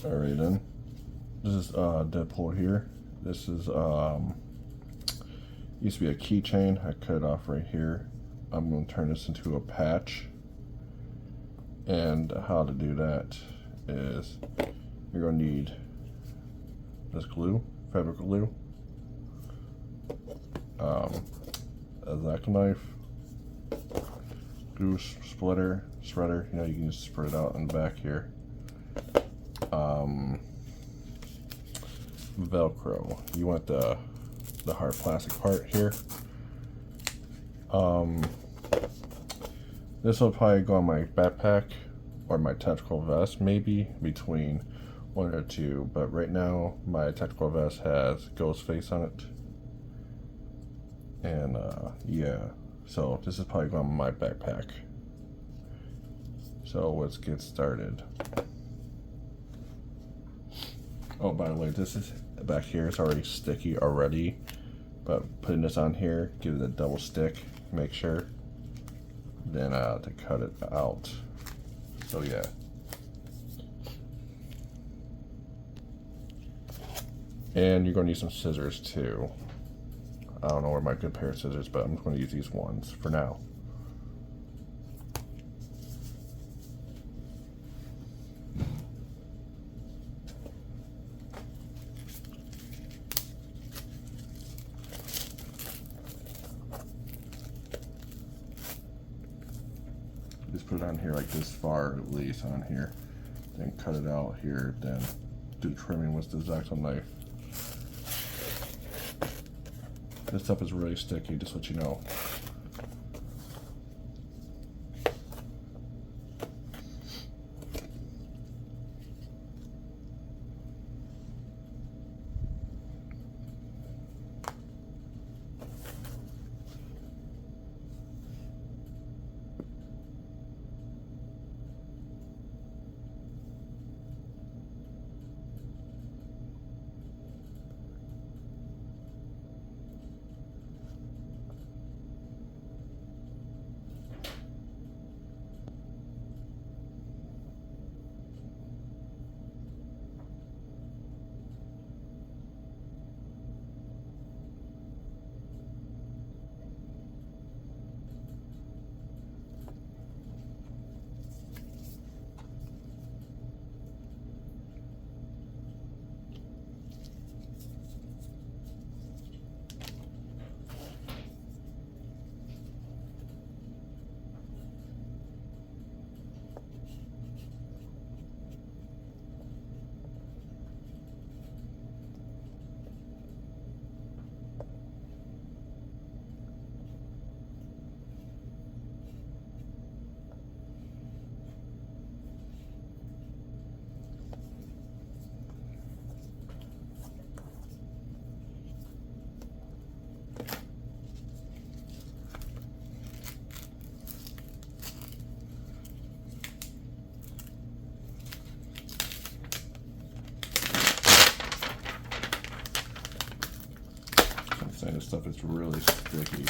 Alright then. This is Deadpool here. This is used to be a keychain. I cut it off right here. I'm going to turn this into a patch. And how to do that is you're going to need this glue, fabric glue, a X-Acto knife, glue splitter, shredder. You know, you can just spread it out in the back here. Velcro. You want the hard plastic part here. This will probably go on my backpack or my tactical vest, maybe between one or two. But right now, my tactical vest has ghost face on it, and yeah. So this is probably going on my backpack. So let's get started. Oh, by the way, this is back here. It's already sticky already, but putting this on here, give it a double stick, make sure, then to cut it out. So yeah. And you're going to need some scissors too. I don't know where my good pair of scissors, but I'm going to use these ones for now. Just put it on here like this far at least on here, then cut it out here, then do trimming with the X-Acto knife. This stuff is really sticky, just to let you know. This stuff is really sticky.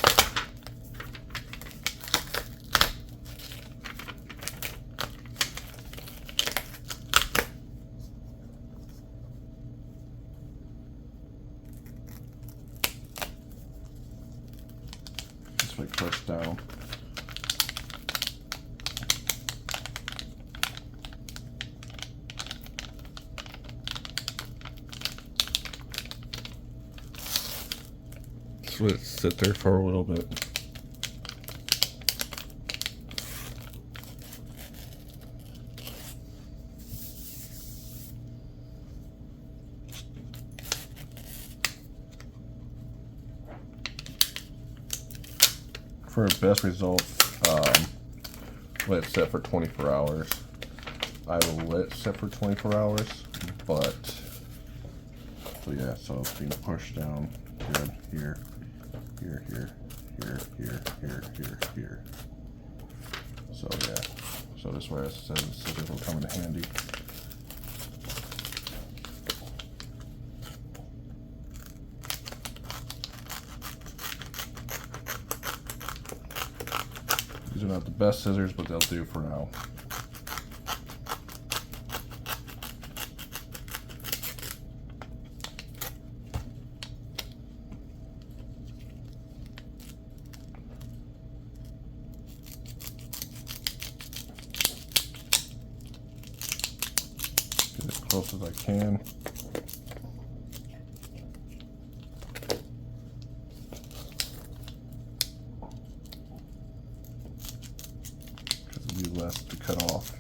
Just like push down. Let it sit there for a little bit. For best results, let it set for 24 hours. I will let it set for 24 hours, but so yeah, so it's being pushed down good here. Here, here, here, here, here, here, here. So yeah, so this way I said the scissors will come in handy. These are not the best scissors, but they'll do for now. can. Because it'll be less to cut off.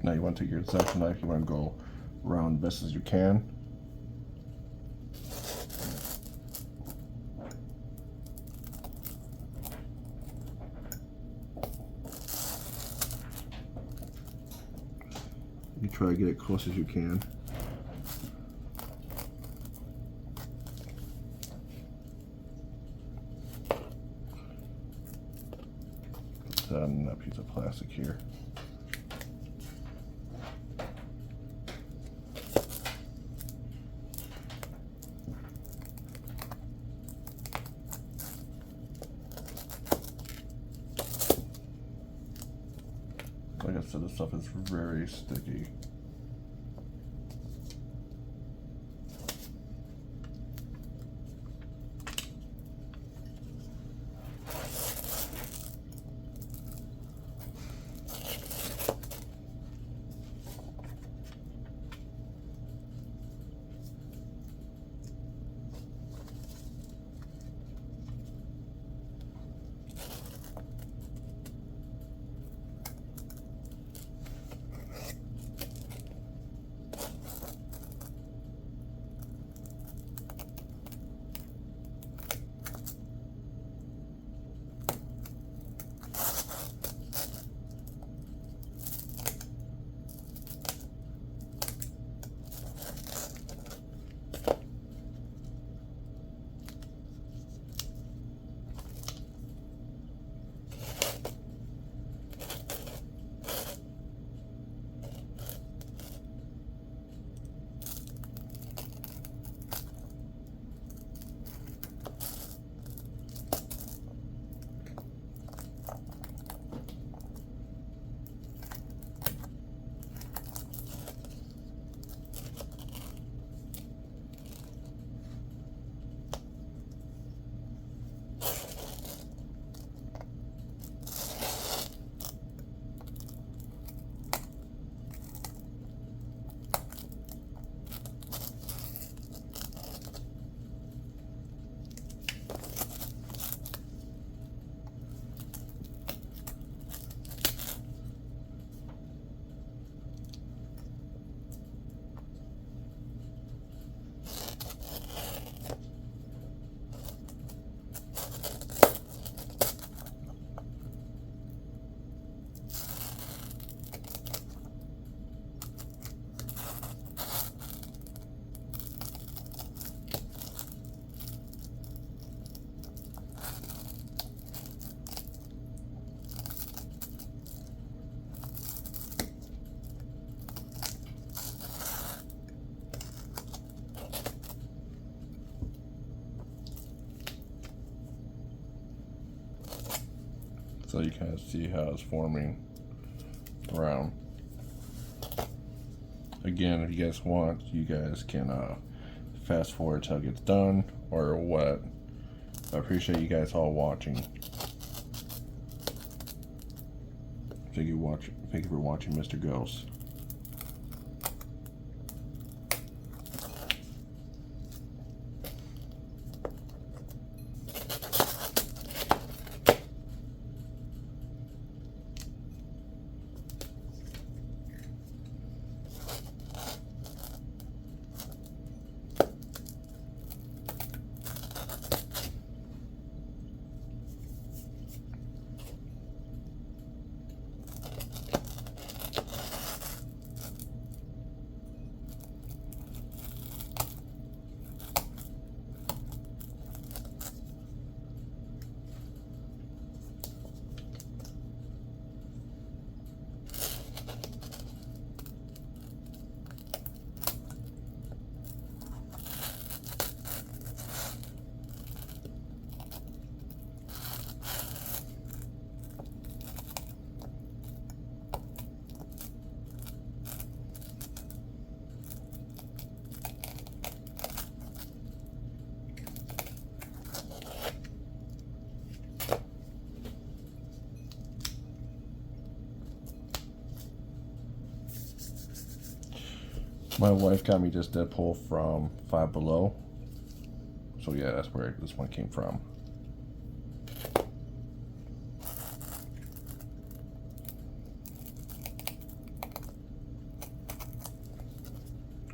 Now you want to take your X-Acto knife, you want to go around best as you can. You try to get it close as you can. Put that on that piece of plastic here. Like I said, this stuff is very sticky. So you kind of see how it's forming around. Again, if you guys want, you guys can fast forward till it gets done or what. I appreciate you guys all watching. Thank you for watching, Mr. Ghost. My wife got me this Deadpool from Five Below. So yeah, that's where this one came from.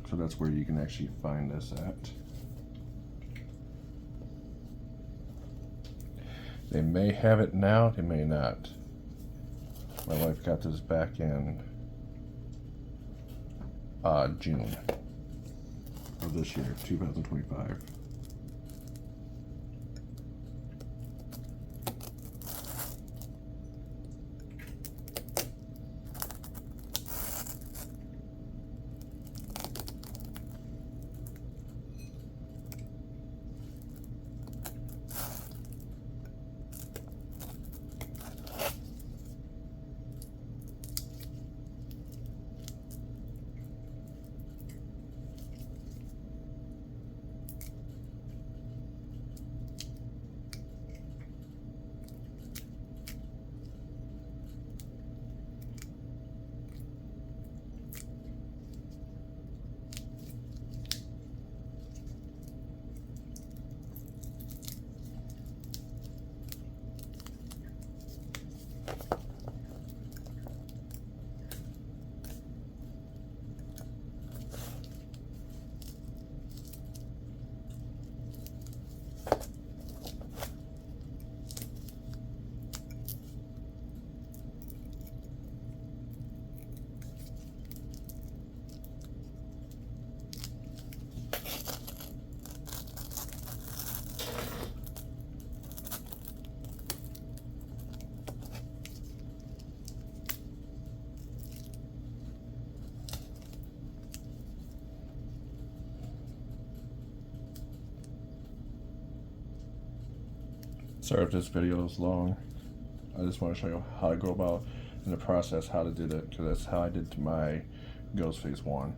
So that's where you can actually find this at. They may have it now, they may not. My wife got this back in June of this year, 2025. Sorry if this video is long. I just want to show you how to go about in the process, how to do it, because that's how I did my Ghostface one.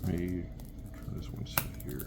Let me try this one set here.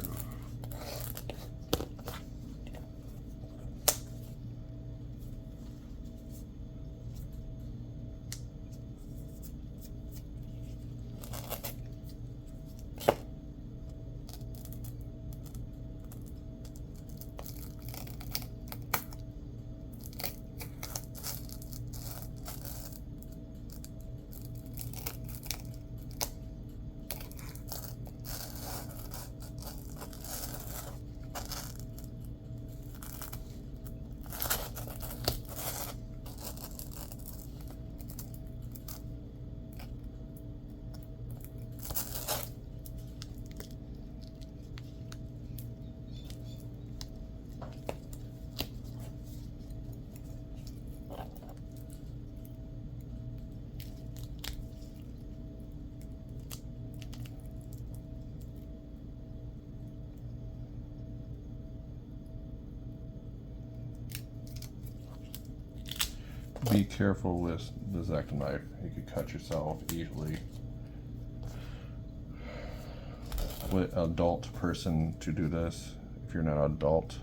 Be careful with the X-Acto knife. You could cut yourself easily. With an adult person to do this, if you're not an adult.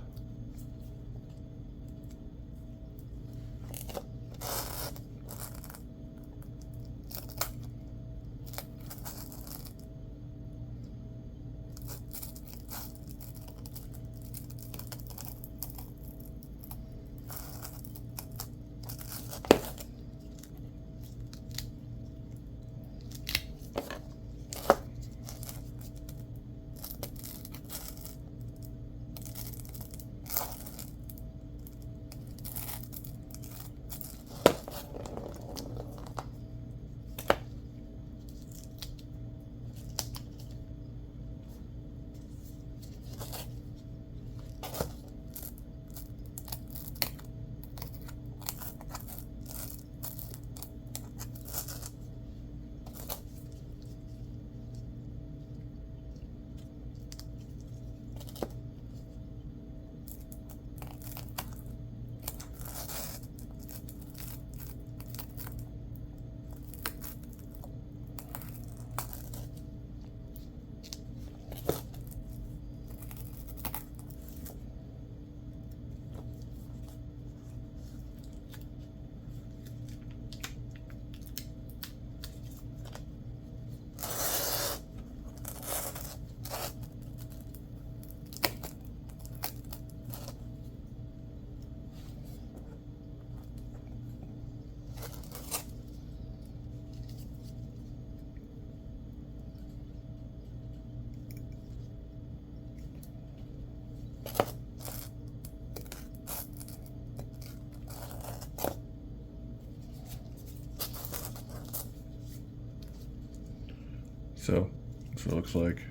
So that's what it looks like.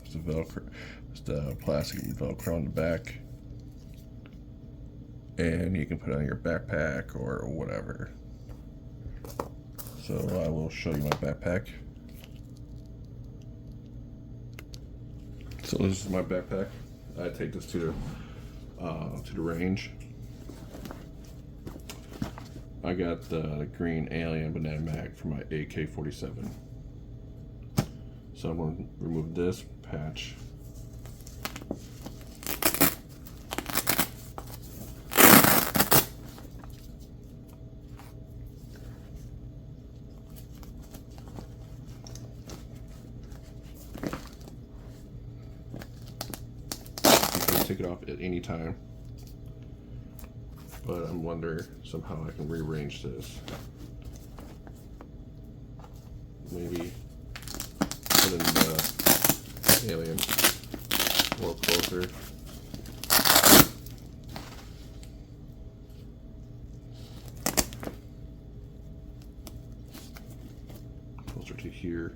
It's the Velcro, it's the plastic Velcro on the back, and you can put it on your backpack or whatever. So I will show you my backpack. So this is my backpack. I take this to the range. I got the green alien banana mag for my AK-47. So I'm going to remove this patch. You can take it off at any time, but I'm wondering somehow I can rearrange this. Maybe put in the alien a little closer. Closer to here.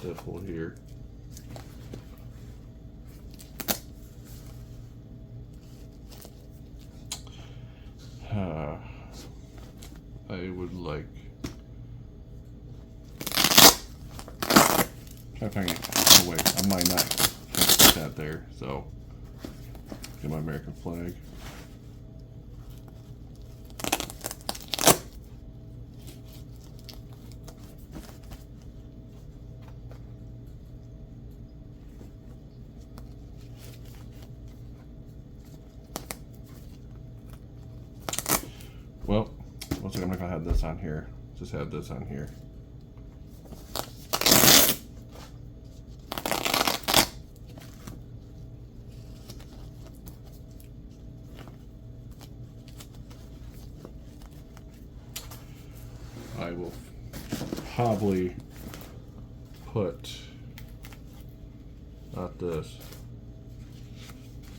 Deadpool here. I would like. Oh wait, I might not put that there. So get my American flag. Well, looks like I'm not gonna have this on here. Just have this on here. I will probably put, not this,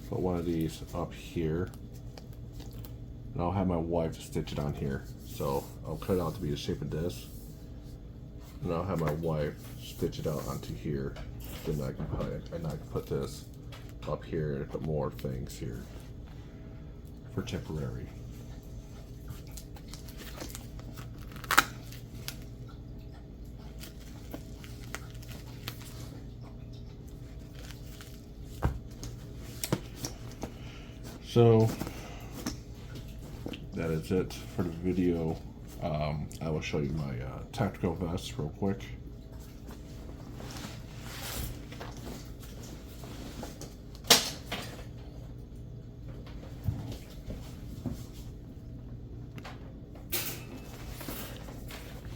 put one of these up here. And I'll have my wife stitch it on here. So I'll cut it out to be the shape of this. And I'll have my wife stitch it out onto here. Then I can put this up here and put more things here for temporary. So that is it for the video. I will show you my tactical vest real quick.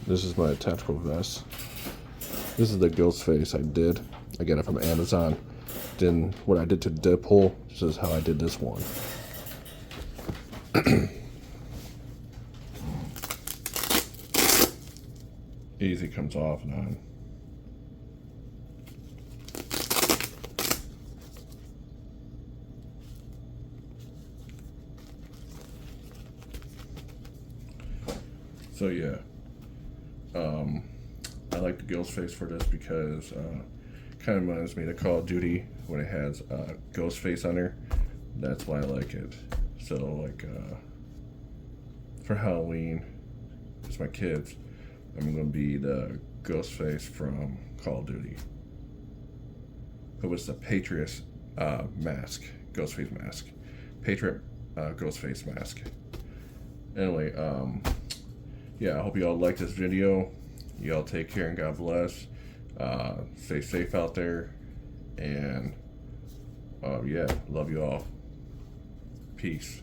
This is my tactical vest. This is the ghost face I did. I got it from Amazon. Then what I did to Deadpool, this is how I did this one. Easy comes off and on. So yeah, I like the ghost face for this because kind of reminds me of Call of Duty when it has ghost face on there. That's why I like it. So like for Halloween, it's my kids. I'm gonna be the ghost face from Call of Duty. It was the Patriot mask, ghost face mask, Patriot ghost face mask. Anyway, yeah, I hope you all like this video. You all take care and God bless. Stay safe out there, and yeah, love you all. Peace.